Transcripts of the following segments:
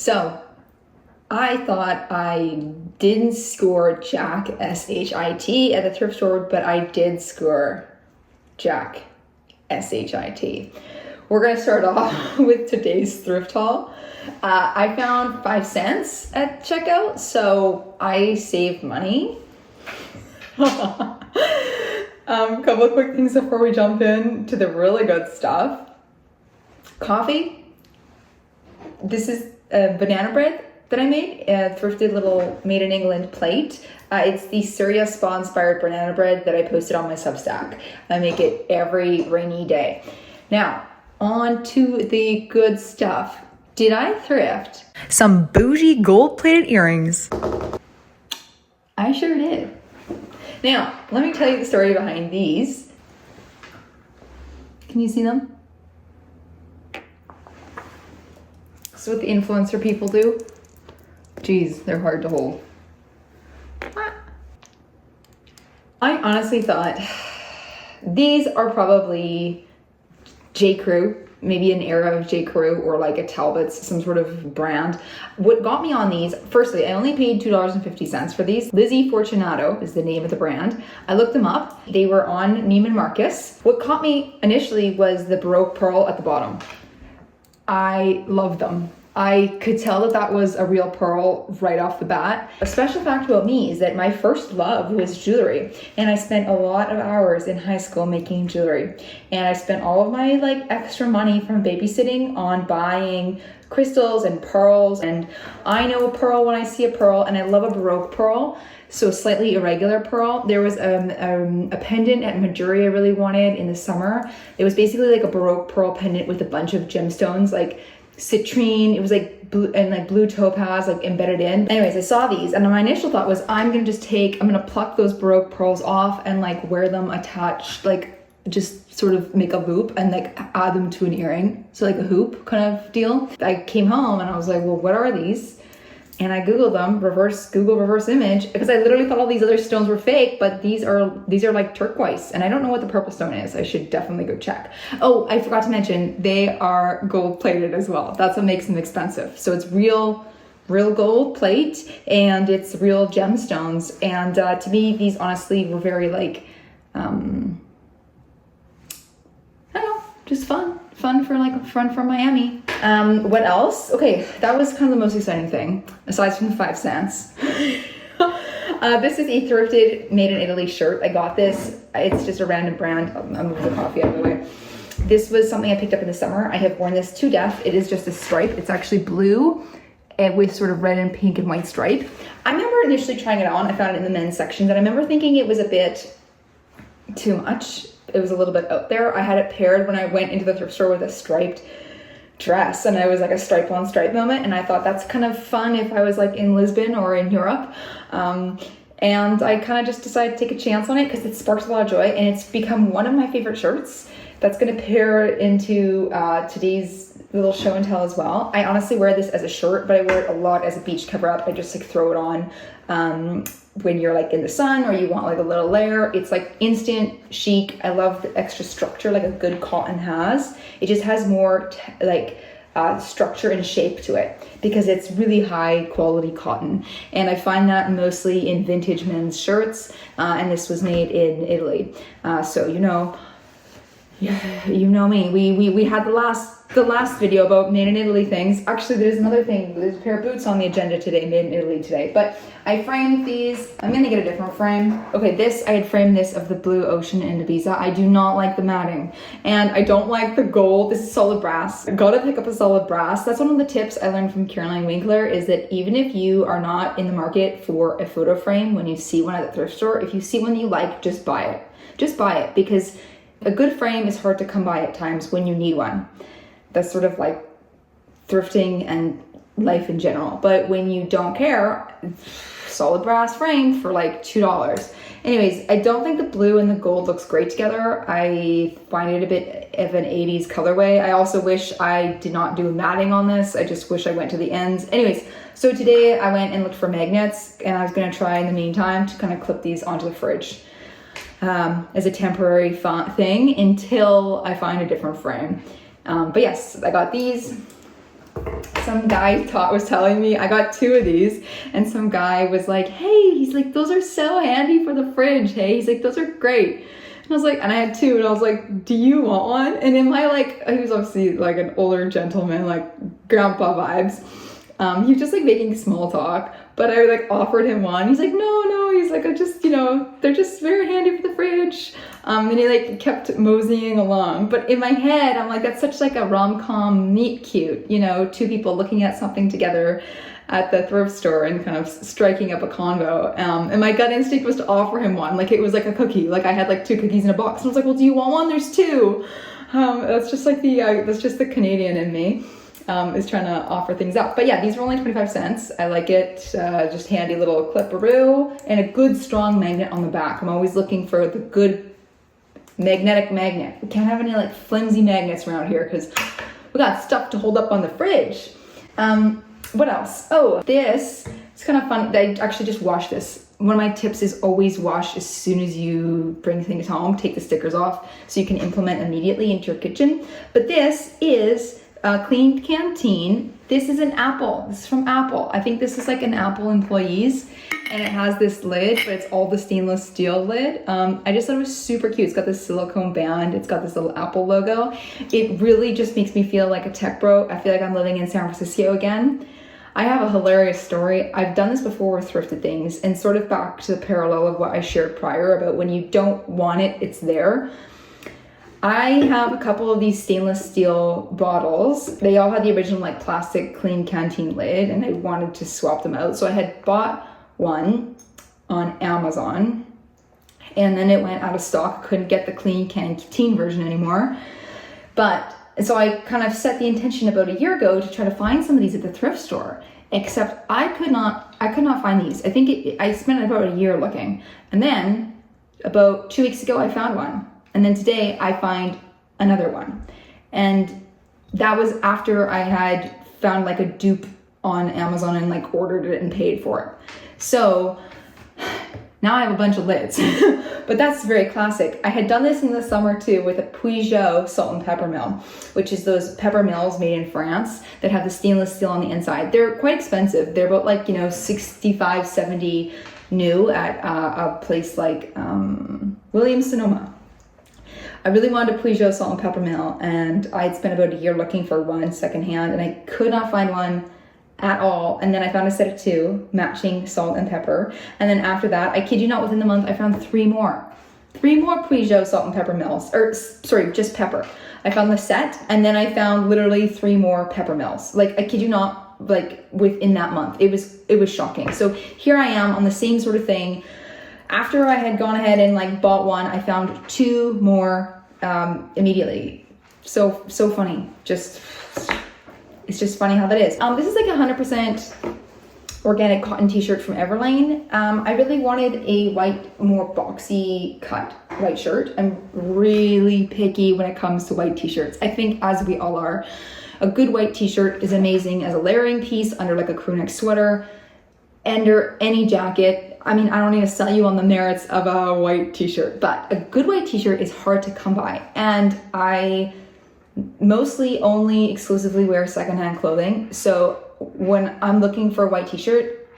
So I thought I didn't score Jack, S-H-I-T, at the thrift store, but I did score Jack, S-H-I-T. We're gonna start off with today's thrift haul. I found 5 cents at checkout, so I saved money. Couple of quick things before we jump in to the really good stuff. Coffee. This is banana bread that I made, a thrifted little made in England plate. It's the Syria spa inspired banana bread that I posted on my Substack. I make it every rainy day. Now, on to the good stuff. Did I thrift some bougie gold plated earrings? I sure did. Now, let me tell you the story behind these. Can you see them? This is what the influencer people do. Geez, they're hard to hold. I honestly thought these are probably J. Crew, maybe an era of J. Crew or like a Talbot's, some sort of brand. What got me on these, firstly, I only paid $2.50 for these. Lizzie Fortunato is the name of the brand. I looked them up. They were on Neiman Marcus. What caught me initially was the baroque pearl at the bottom. I love them. I could tell that that was a real pearl right off the bat. A special fact about me is that my first love was jewelry, and I spent a lot of hours in high school making jewelry, and I spent all of my like extra money from babysitting on buying crystals and pearls, and I know a pearl when I see a pearl, and I love a baroque pearl. So slightly irregular pearl. There was a pendant at Majuri I really wanted in the summer. It was basically like a baroque pearl pendant with a bunch of gemstones, like citrine. It was like blue and like blue topaz like embedded in. Anyways, I saw these and my initial thought was I'm gonna pluck those baroque pearls off and like wear them attached, like just sort of make a loop and like add them to an earring. So like a hoop kind of deal. I came home and I was like, well, what are these? And I Googled them, Google reverse image, because I literally thought all these other stones were fake, but these are like turquoise, and I don't know what the purple stone is. I should definitely go check. Oh, I forgot to mention, they are gold plated as well. That's what makes them expensive. So it's real gold plate, and it's real gemstones. And to me, these honestly were very like, I don't know, just fun from Miami. What else? Okay, that was kind of the most exciting thing, aside from the 5 cents. This is a thrifted made in Italy shirt. I got this. It's just a random brand. I'll move the coffee out of the way. This was something I picked up in the summer. I have worn this to death. It is just a stripe. It's actually blue and with sort of red and pink and white stripe. I remember initially trying it on. I found it in the men's section, but I remember thinking it was a bit too much. It was a little bit out there. I had it paired when I went into the thrift store with a striped dress, and I was like a stripe on stripe moment, and I thought that's kind of fun if I was like in Lisbon or in Europe. And I kind of just decided to take a chance on it because it sparks a lot of joy, and it's become one of my favorite shirts. That's going to pair into today's little show and tell as well. I honestly wear this as a shirt, but I wear it a lot as a beach cover up. I just like throw it on when you're like in the sun or you want like a little layer. It's like instant chic. I love the extra structure like a good cotton has. It just has more structure and shape to it because it's really high quality cotton, and I find that mostly in vintage men's shirts, and this was made in Italy. So you know me. We had the last video about made in Italy things. Actually, there's another thing. There's a pair of boots on the agenda today, made in Italy today. But I framed these. I'm gonna get a different frame. Okay, I had framed this of the blue ocean in Ibiza. I do not like the matting, and I don't like the gold. This is solid brass. I gotta pick up a solid brass. That's one of the tips I learned from Caroline Winkler, is that even if you are not in the market for a photo frame, when you see one at the thrift store, if you see one that you like, just buy it. Just buy it, because a good frame is hard to come by at times when you need one. That's sort of like thrifting and life in general. But when you don't care, solid brass frame for like $2. Anyways, I don't think the blue and the gold looks great together. I find it a bit of an 80s colorway. I also wish I did not do matting on this. I just wish I went to the ends. Anyways, so today I went and looked for magnets, and I was gonna try in the meantime to kind of clip these onto the fridge. As a temporary thing until I find a different frame. But yes, I got these. some guy was telling me, I got 2 of these, and some guy was like, hey, he's like, those are so handy for the fridge, hey? He's like, those are great. And I was like, and I had 2, and I was like, do you want one? And in my, like, he was obviously like an older gentleman, like grandpa vibes. He was just like making small talk, but I like offered him one. He's like, no, he's like, I just, you know, they're just very handy for the fridge. And he like kept moseying along. But in my head, I'm like, that's such like a rom-com meet cute, you know, 2 people looking at something together at the thrift store and kind of striking up a convo. And my gut instinct was to offer him one. Like it was like a cookie. Like I had like 2 cookies in a box. And I was like, well, do you want one? There's 2. That's just like that's just the Canadian in me. Is trying to offer things out. But yeah, these were only 25 cents. I like it. Just handy little clipperoo and a good strong magnet on the back. I'm always looking for the good magnetic magnet. We can't have any like flimsy magnets around here because we got stuff to hold up on the fridge. What else? Oh, this is kind of fun. I actually just washed this. One of my tips is always wash as soon as you bring things home. Take the stickers off so you can implement immediately into your kitchen. But this is cleaned canteen. This is an Apple. This is from Apple. I think this is like an Apple employees, and it has this lid, but it's all the stainless steel lid. I just thought it was super cute. It's got this silicone band. It's got this little Apple logo. It really just makes me feel like a tech bro. I feel like I'm living in San Francisco again. I have a hilarious story. I've done this before with thrifted things, and sort of back to the parallel of what I shared prior about when you don't want it, it's there. I have a couple of these stainless steel bottles. They all had the original like plastic clean canteen lid, and I wanted to swap them out. So I had bought one on Amazon, and then it went out of stock. Couldn't get the clean canteen version anymore. But so I kind of set the intention about a year ago to try to find some of these at the thrift store. Except I could not find these. I think I spent about a year looking, and then about 2 weeks ago I found one. And then today I find another one. And that was after I had found like a dupe on Amazon and like ordered it and paid for it. So now I have a bunch of lids, but that's very classic. I had done this in the summer too with a Peugeot salt and pepper mill, which is those pepper mills made in France that have the stainless steel on the inside. They're quite expensive. They're about like, 65, 70 new at a place like Williams-Sonoma. I really wanted a Peugeot salt and pepper mill, and I'd spent about a year looking for one secondhand, and I could not find one at all. And then I found a set of 2 matching salt and pepper. And then after that, I kid you not, within the month, I found 3 more. 3 more Peugeot salt and pepper mills, or sorry, just pepper. I found the set, and then I found literally 3 more pepper mills. Like, I kid you not, like within that month. It was shocking. So here I am on the same sort of thing. After I had gone ahead and like bought one, I found 2 more immediately. So funny. It's just funny how that is. This is like a 100% organic cotton t-shirt from Everlane. I really wanted a white, more boxy cut white shirt. I'm really picky when it comes to white t-shirts. I think, as we all are, a good white t-shirt is amazing as a layering piece under like a crew neck sweater, under any jacket. I mean, I don't need to sell you on the merits of a white t-shirt, but a good white t-shirt is hard to come by. And I mostly only exclusively wear secondhand clothing. So when I'm looking for a white t-shirt,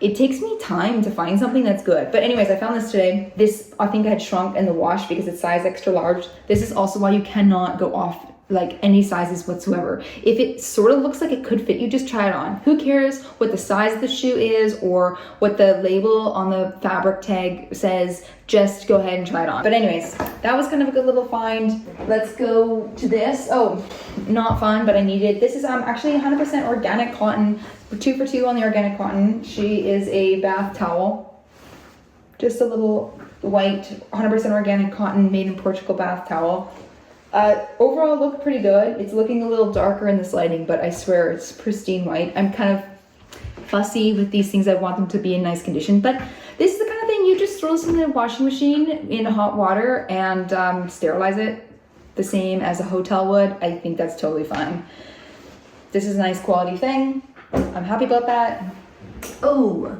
it takes me time to find something that's good. But anyways, I found this today. This, I think I had shrunk in the wash because it's size extra large. This is also why you cannot go off like any sizes whatsoever. If it sort of looks like it could fit you, just try it on. Who cares what the size of the shoe is or what the label on the fabric tag says? Just go ahead and try it on. But anyways, that was kind of a good little find. Let's go to this. Oh, not fun, but I needed. This is actually 100% organic cotton. 2 for 2 on the organic cotton. She is a bath towel. Just a little white, 100% organic cotton made in Portugal bath towel. Overall look pretty good. It's looking a little darker in this lighting, but I swear it's pristine white. I'm kind of fussy with these things. I want them to be in nice condition, but this is the kind of thing you just throw this in the washing machine in hot water and sterilize it the same as a hotel would. I think that's totally fine. This is a nice quality thing. I'm happy about that. Oh,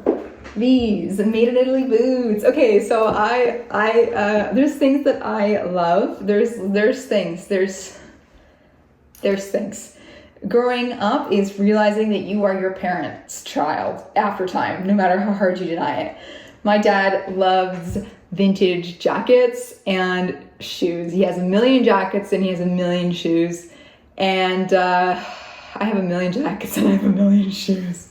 these made in Italy boots. Okay, so I there's things that I love. There's things. growing up is realizing that you are your parents' child after time, no matter how hard you deny it. My dad loves vintage jackets and shoes. He has a million jackets and he has a million shoes. And I have a million jackets and I have a million shoes.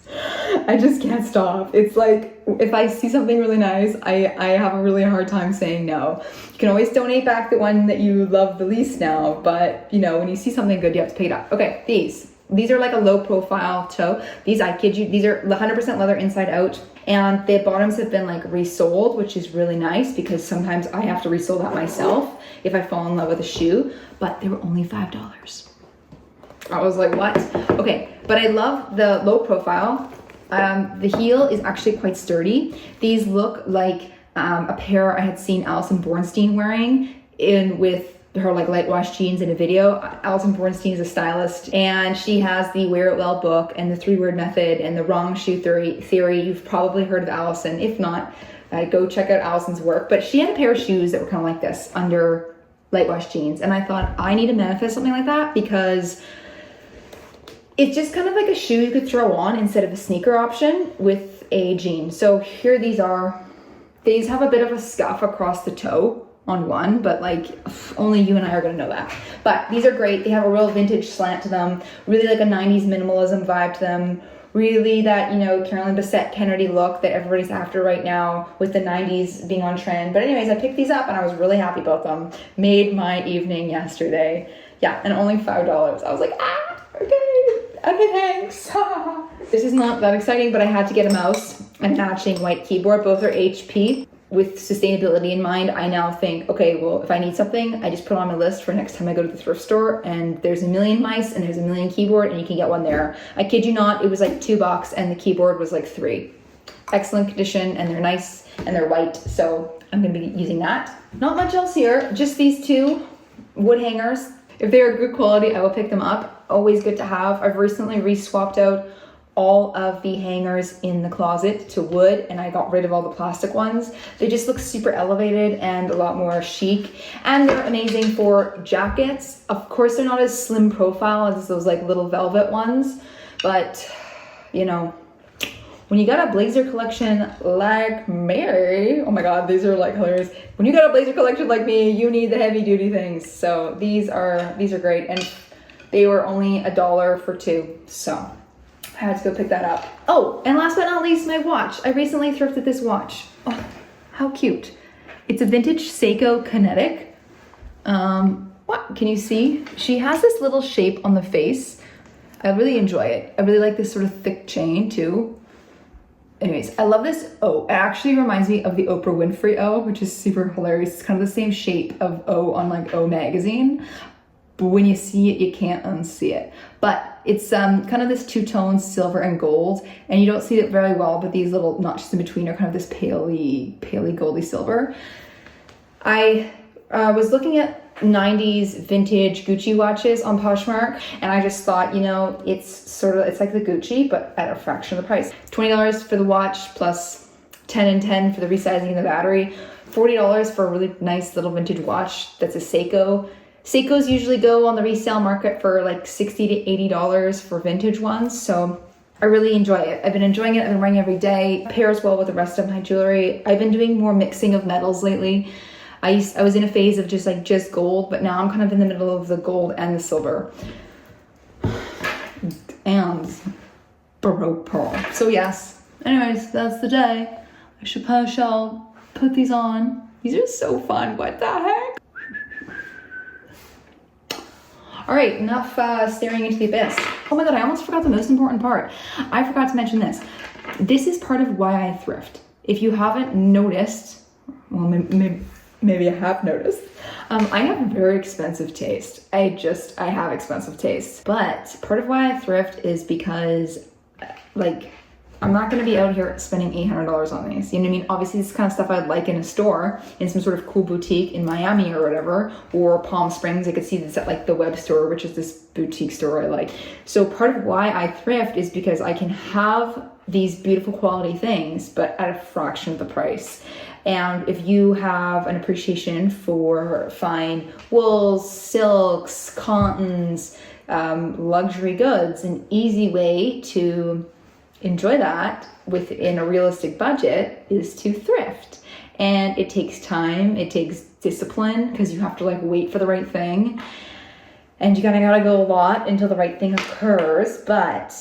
I just can't stop. It's like, if I see something really nice, I have a really hard time saying no. You can always donate back the one that you love the least now, but you know, when you see something good, you have to pay it up. Okay, these are like a low profile toe. These, I kid you, these are 100% leather inside out, and the bottoms have been like resoled, which is really nice because sometimes I have to resole that myself if I fall in love with a shoe, but they were only $5. I was like, what? Okay, but I love the low profile. The heel is actually quite sturdy. These look like a pair I had seen Alison Bornstein wearing with her like light wash jeans in a video. Alison Bornstein is a stylist and she has the Wear It Well book and the 3-word method and the wrong shoe theory. You've probably heard of Alison. If not, go check out Alison's work. But she had a pair of shoes that were kind of like this under light wash jeans. And I thought I need to manifest something like that because it's just kind of like a shoe you could throw on instead of a sneaker option with a jean. So here these are. These have a bit of a scuff across the toe on one, but like only you and I are gonna know that. But these are great. They have a real vintage slant to them, really like a 90s minimalism vibe to them, really that, you know, Carolyn Bessette Kennedy look that everybody's after right now with the 90s being on trend. But anyways, I picked these up and I was really happy about them. Made my evening yesterday. Yeah, and only $5. I was like, okay, thanks. This is not that exciting, but I had to get a mouse and matching white keyboard. Both are HP. With sustainability in mind, I now think, okay, well, if I need something, I just put it on my list for next time I go to the thrift store, and there's a million mice and there's a million keyboard and you can get one there. I kid you not, it was like $2 and the keyboard was like $3. Excellent condition and they're nice and they're white, so I'm gonna be using that. Not much else here, just these two wood hangers. If they are good quality, I will pick them up. Always good to have. I've recently re-swapped out all of the hangers in the closet to wood and I got rid of all the plastic ones. They just look super elevated and a lot more chic, and they're amazing for jackets. Of course, they're not as slim profile as those like little velvet ones, but you know, when you got a blazer collection like me, oh my god, these are like hilarious. When you got a blazer collection like me, you need the heavy duty things. So these are great, and they were only $1 for 2, so I had to go pick that up. Oh, and last but not least, my watch. I recently thrifted this watch. Oh, how cute. It's a vintage Seiko Kinetic. What, can you see? She has this little shape on the face. I really enjoy it. I really like this sort of thick chain too. Anyways, I love this O. It actually reminds me of the Oprah Winfrey O, which is super hilarious. It's kind of the same shape of O on like O magazine. But when you see it, you can't unsee it. But it's kind of this two-tone silver and gold, and you don't see it very well, but these little notches in between are kind of this paley goldy silver. I was looking at 90s vintage Gucci watches on Poshmark, and I just thought, you know, it's like the Gucci, but at a fraction of the price. $20 for the watch plus 10 and 10 for the resizing of the battery. $40 for a really nice little vintage watch that's a Seiko. Seikos usually go on the resale market for like $60 to $80 for vintage ones, so I really enjoy it. I've been enjoying it. I've been wearing it every day. It pairs well with the rest of my jewelry. I've been doing more mixing of metals lately. I was in a phase of just gold, but now I'm kind of in the middle of the gold and the silver. And baroque pearl. So yes, anyways, that's the day. I shall put these on. These are so fun. What the heck? All right, enough staring into the abyss. Oh my god, I almost forgot the most important part. I forgot to mention this. This is part of why I thrift. If you haven't noticed, well, maybe I have noticed, I have very expensive taste. I have expensive taste. But part of why I thrift is because, like, I'm not gonna be out here spending $800 on these. You know what I mean? Obviously, this kind of stuff I'd like in a store, in some sort of cool boutique in Miami or whatever, or Palm Springs. I could see this at like the Web store, which is this boutique store I like. So part of why I thrift is because I can have these beautiful quality things, but at a fraction of the price. And if you have an appreciation for fine wools, silks, cottons, luxury goods. An easy way to enjoy that within a realistic budget is to thrift. And it takes time, it takes discipline, because you have to like wait for the right thing. And you gotta go a lot until the right thing occurs, but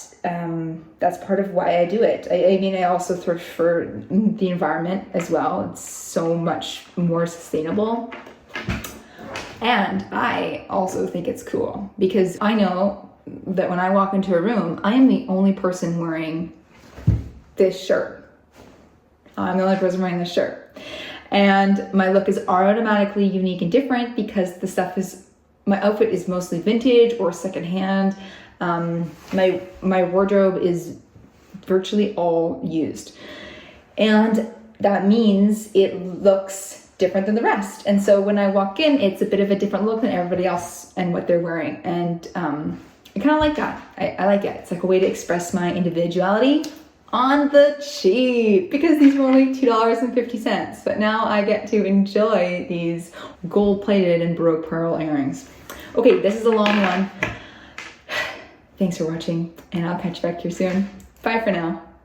that's part of why I do it. I mean, I also thrift for the environment as well. It's so much more sustainable. And I also think it's cool because I know that when I walk into a room, I am the only person wearing this shirt. I'm the only person wearing this shirt. And my look is automatically unique and different because my outfit is mostly vintage or secondhand. My wardrobe is virtually all used. And that means it looks different than the rest. And so when I walk in, it's a bit of a different look than everybody else and what they're wearing. And I kind of like that. I like it. It's like a way to express my individuality on the cheap, because these were only $2.50. But now I get to enjoy these gold-plated and baroque pearl earrings. Okay, this is a long one. Thanks for watching, and I'll catch you back here soon. Bye for now.